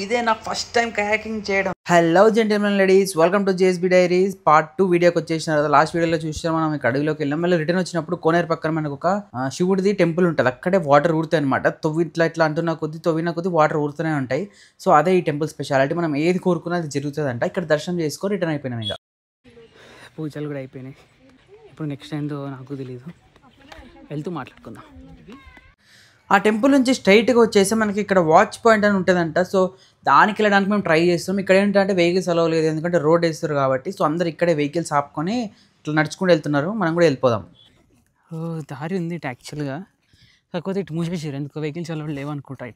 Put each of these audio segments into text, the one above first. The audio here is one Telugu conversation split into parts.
ఇదే నా ఫస్ట్ టైం కయాకింగ్ చేయడం. Hello gentlemen ladies, welcome to JSB diaries part 2 వీడియోకి వచ్చేసినారు. లాస్ట్ వీడియోలో చూసాం మనం ఇక్కడ అడవిలోకి వెళ్ళాం. మళ్ళీ రిటర్న్ వచ్చినప్పుడు కోనేరు పక్కన మనకు ఒక శివుడిది టెంపుల్ ఉంటుంది. అక్కడే వాటర్ ఊరుతాయి అనమాట. ఇట్లా అంటున్న కొద్ది తవ్విన కొద్ది వాటర్ ఊరుతూనే ఉంటాయి. సో అదే ఈ టెంపుల్ స్పెషాలిటీ. మనం ఏది కోరుకున్నా అది జరుగుతుంది అంట. ఇక్కడ దర్శనం చేసుకొని రిటర్న్ అయిపోయినాం. ఇక పూజలు కూడా అయిపోయినాయి. ఇప్పుడు నెక్స్ట్ ఏందో నాకు తెలియదు, వెళ్తూ మాట్లాడుకుందాం. ఆ టెంపుల్ నుంచి స్ట్రైట్గా వచ్చేసి మనకి ఇక్కడ వాచ్ పాయింట్ అని ఉంటుందంట. సో దానికి వెళ్ళడానికి మేము ట్రై చేస్తాం. ఇక్కడ ఏంటంటే వెహికల్స్ అలవ్ లేదు, ఎందుకంటే రోడ్ వేస్తారు కాబట్టి. సో అందరు ఇక్కడే వెహికల్స్ ఆపుకొని ఇట్లా నడుచుకుంటూ వెళ్తున్నారు. మనం కూడా వెళ్ళిపోదాం. దారి ఉంది ఇటు యాక్చువల్గా, కాకపోతే ఇటు మూసేసారు. ఎందుకు వెహికల్స్ అలవ్ లేవనుకుంటా.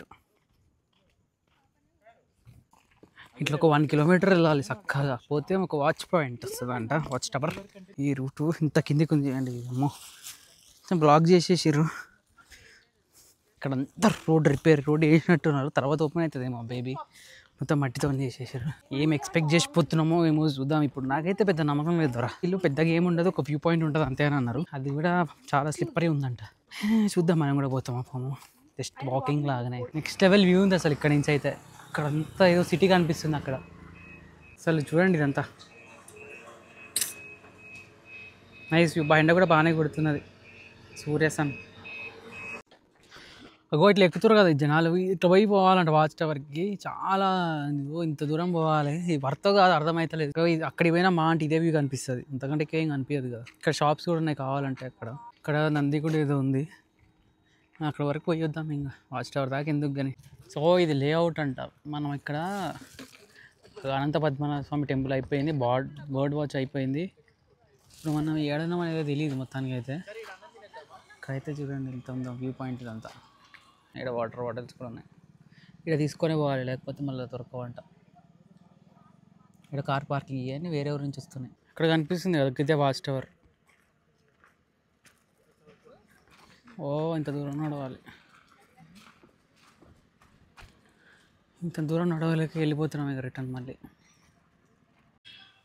ఇట్లా ఒక 1 కిలోమీటర్ వెళ్ళాలి చక్కగా పోతే ఒక వాచ్ పాయింట్ వస్తుందంట, వాచ్ టవర్. ఈ రూటు ఇంత కిందికి ఉంది అండి. అమ్మో బ్లాక్ చేసేసారు. ఇక్కడ అంతా రోడ్ వేసినట్టున్నారు. తర్వాత ఓపెన్ అవుతుంది మా బేబీ. మొత్తం మట్టితో చేసేసారు. ఏం ఎక్స్పెక్ట్ చేసిపోతున్నామో ఏమో చూద్దాం. ఇప్పుడు నాకైతే పెద్ద నమ్మకం లేదు దొరా. ఇల్లు పెద్దగా ఏముండదు, ఒక వ్యూ పాయింట్ ఉంటుంది అంతే అని అన్నారు. అది కూడా చాలా స్లిప్పరీ ఉందంట. చూద్దాం, మనం కూడా పోతామా పోము. జస్ట్ వాకింగ్ లాగానే. నెక్స్ట్ లెవెల్ వ్యూ ఉంది అసలు ఇక్కడ నుంచి అయితే. అక్కడ అంతా ఏదో సిటీ కనిపిస్తుంది అక్కడ. అసలు చూడండి ఇదంతా నైస్ వ్యూ. ఎండ కూడా బాగానే కొడుతున్నది, సూర్యసన్. అగో ఇట్లా ఎక్కుతారు కదా జనాలు. ఇట్లా పోయి పోవాలంట వాచ్ టవర్కి. చాలా ఇంత దూరం పోవాలి. వర్త కాదు, అర్థమవుతలేదు. అక్కడికి పోయినా మా అంటే ఇదే వ్యూ కనిపిస్తుంది, అంతకంటే ఏం కనిపించదు కదా. ఇక్కడ షాప్స్ కూడా ఉన్నాయి కావాలంటే. ఇక్కడ నంది కూడా ఏదో ఉంది. అక్కడ వరకు పోయి వద్దాం ఇంకా, వాచ్ టవర్ దాకా ఎందుకు కానీ. సో ఇది లేఅవుట్ అంట. మనం ఇక్కడ అనంత పద్మనాభ స్వామి టెంపుల్ అయిపోయింది, బర్డ్ వాచ్ అయిపోయింది. ఇప్పుడు మనం ఏడన్నాం అనేది తెలియదు మొత్తానికి అయితే. ఇక్కడైతే చూడండి ఎంత ఉందో వ్యూ పాయింట్. ఇదంతా ఇక్కడ వాటర్ బాటిల్స్ కూడా ఉన్నాయి. ఇక్కడ తీసుకొని పోవాలి, లేకపోతే మళ్ళీ దొరకవంట. ఇక్కడ కార్ పార్కింగ్ ఇవన్నీ వేరే ఊరి నుంచి వస్తున్నాయి. ఇక్కడ కనిపిస్తుంది కదా ఇదే వాచ్ టవర్. ఓ ఇంత దూరం నడవాలి, ఇంత దూరం నడవలేక వెళ్ళిపోతున్నాం ఇక రిటర్న్ మళ్ళీ.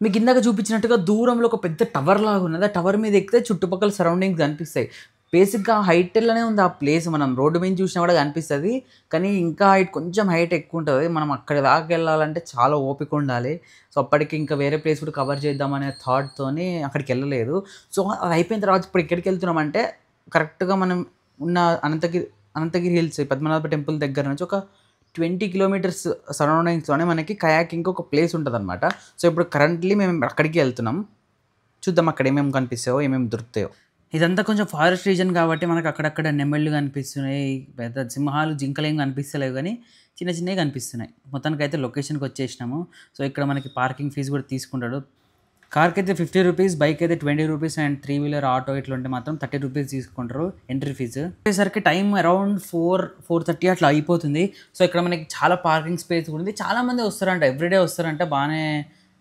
మీకు ఇందాక చూపించినట్టుగా దూరంలో ఒక పెద్ద టవర్ లాగా ఉన్నది. ఆ టవర్ మీద ఎక్కితే చుట్టుపక్కల సరౌండింగ్స్ కనిపిస్తాయి. బేసిక్గా హైట్లోనే ఉంది ఆ ప్లేస్. మనం రోడ్డు మీద చూసినా కూడా కనిపిస్తుంది, కానీ ఇంకా హైట్ కొంచెం హైట్ ఎక్కువ ఉంటుంది. మనం అక్కడ దాకా వెళ్ళాలంటే చాలా ఓపిక ఉండాలి. సో అప్పటికి ఇంకా వేరే ప్లేస్ కూడా కవర్ చేద్దామనే థాట్తోని అక్కడికి వెళ్ళలేదు. సో అది అయిపోయిన తర్వాత ఇప్పుడు ఎక్కడికి వెళ్తున్నామంటే కరెక్ట్గా మనం ఉన్న అనంతగిరి హిల్స్ పద్మనాభ టెంపుల్ దగ్గర నుంచి ఒక 20 కిలోమీటర్స్ సరౌండింగ్స్లోనే మనకి కయాకింగ్ ఒక ప్లేస్ ఉంటుంది అనమాట. సో ఇప్పుడు కరెంట్లీ మేము అక్కడికి వెళ్తున్నాం. చూద్దాం అక్కడ ఏమేమి కనిపిస్తాయో, ఏమేమి దొరుకుతాయో. ఇదంతా కొంచెం ఫారెస్ట్ రీజన్ కాబట్టి మనకు అక్కడక్కడ నెమళ్ళు కనిపిస్తున్నాయి. పెద్ద సింహాలు, జింకలు ఏం కనిపిస్తలేవు, కానీ చిన్న చిన్నవి కనిపిస్తున్నాయి. మొత్తానికి అయితే లొకేషన్కి వచ్చేసినాము. సో ఇక్కడ మనకి పార్కింగ్ ఫీజు కూడా తీసుకుంటాడు. కార్కి అయితే 50 రూపీస్, బైక్ అయితే 20 రూపీస్, అండ్ 3 వీలర్ ఆటో ఇట్లా ఉంటే మాత్రం 30 రూపీస్ తీసుకుంటారు ఎంట్రీ ఫీజు. వచ్చేసరికి టైం అరౌండ్ 4:30 అట్లా అయిపోతుంది. సో ఇక్కడ మనకి చాలా పార్కింగ్ స్పేస్ కూడా ఉంది. చాలామంది వస్తారంట, ఎవ్రీడే వస్తారంట. బాగానే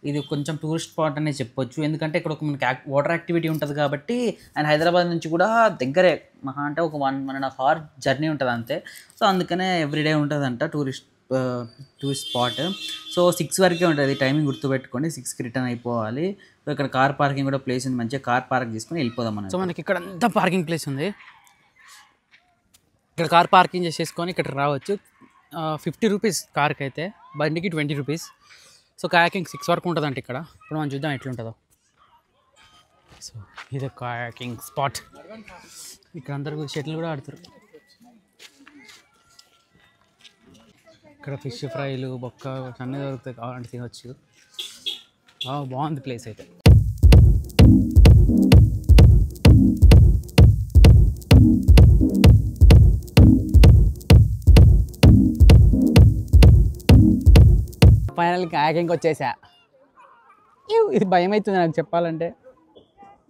ఇది కొంచెం టూరిస్ట్ స్పాట్ అనే చెప్పొచ్చు, ఎందుకంటే ఇక్కడ ఒక మనకి వాటర్ యాక్టివిటీ ఉంటుంది కాబట్టి. అండ్ హైదరాబాద్ నుంచి కూడా దగ్గరే, మహా అంటే ఒక 1.5 అవర్ జర్నీ ఉంటుంది అంతే. సో అందుకనే ఎవ్రీడే ఉంటుందంట టూరిస్ట్ స్పాట్. సో 6 వరకే ఉంటుంది టైమింగ్, గుర్తుపెట్టుకోండి. 6కి రిటర్న్ అయిపోవాలి. సో ఇక్కడ కార్ పార్కింగ్ కూడా ప్లేస్ ఉంది, మంచిగా కార్ పార్క్ చేసుకొని వెళ్ళిపోదాం మనం. సో మనకి ఇక్కడ అంతా పార్కింగ్ ప్లేస్ ఉంది. ఇక్కడ కార్ పార్కింగ్ చేసేసుకొని ఇక్కడ రావచ్చు. 50 రూపీస్ కార్కి అయితే, బండికి 20 రూపీస్. సో కయాకింగ్ 6 వరకు ఉంటుందంట ఇక్కడ. ఇప్పుడు మనం చూద్దాం ఎట్లుంటుందో. సో ఇది కయాకింగ్ స్పాట్. ఇక్కడ అందరూ షటిల్ కూడా ఆడుతారు. ఇక్కడ ఫిష్ ఫ్రైలు, బొక్క అన్నీ దొరుకుతాయి, కావాలంటే తినవచ్చు. బాగుంది ప్లేస్ అయితే. ఫైనల్ కయాకింగ్కి వచ్చేసా. ఇది భయం అవుతుంది నాకు చెప్పాలంటే.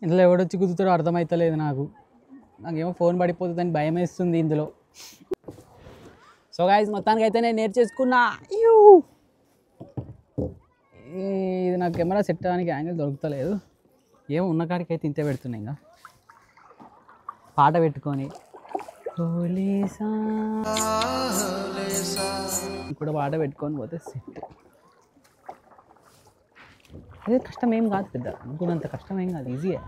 ఇందులో ఎవడొచ్చి కుదుతాడో అర్థమవుతలేదు నాకేమో ఫోన్ పడిపోతుందని భయం వేస్తుంది ఇందులో. సో గైస్ మొత్తానికి అయితే నేను నేర్చేసుకున్నా. ఇది నాకు కెమెరా సెట్ అవ్వడానికి యాంగిల్ దొరుకుతలేదు. ఏమో ఉన్న కాడికి అయితే ఇంతే పెడుతున్నాయి. ఇంకా పాట పెట్టుకొని ఇప్పుడు పాట పెట్టుకొని పోతే సెట్. అదే కష్టం ఏం కాదు, పెద్ద అనుకున్నంత కష్టం ఏం కాదు, ఈజీయే.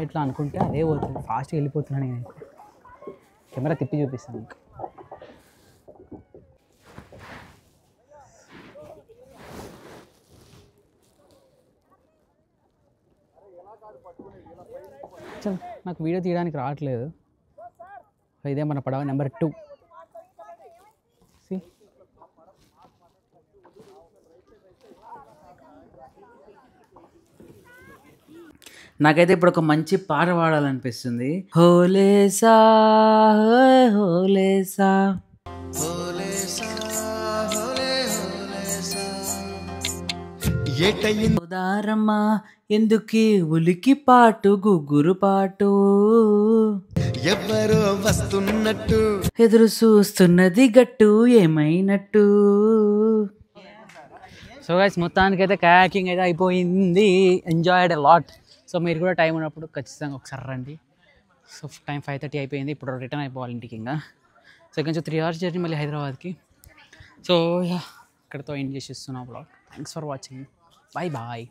ఇట్లా అనుకుంటే అదే పోతుంది. ఫాస్ట్గా వెళ్ళిపోతున్నాను నేనైతే. కెమెరా తిప్పి చూపిస్తాను మీకు. చల్ నాకు వీడియో తీయడానికి రావట్లేదు. ఇదే మన పడవ నెంబర్ 2. నాకైతే ఇప్పుడు ఒక మంచి పాట పాడాలనిపిస్తుంది. హోలేసా హోలేసా ఉదారమ్మా ఎందుకి ఉలికి పాటు గుగ్గురు పాటు ఎవరో వస్తున్నట్టు ఎదురు చూస్తున్నది గట్టు ఏమైనట్టు. సో గైస్ మొత్తానికైతే కయాకింగ్ అయితే అయిపోయింది. Enjoyed a lot. సో మీరు కూడా టైం ఉన్నప్పుడు ఖచ్చితంగా ఒకసారి రండి. సో టైం 5:30 అయిపోయింది. ఇప్పుడు రిటర్న్ అయిపోవాలి ఇంటికి ఇంకా. సో ఇక్కడ నుంచి 3 hours జర్నీ మళ్ళీ హైదరాబాద్కి. సో ఇక్కడతో ఎండ్ చేసేస్తున్నాం blog. Thanks for watching. Bye bye.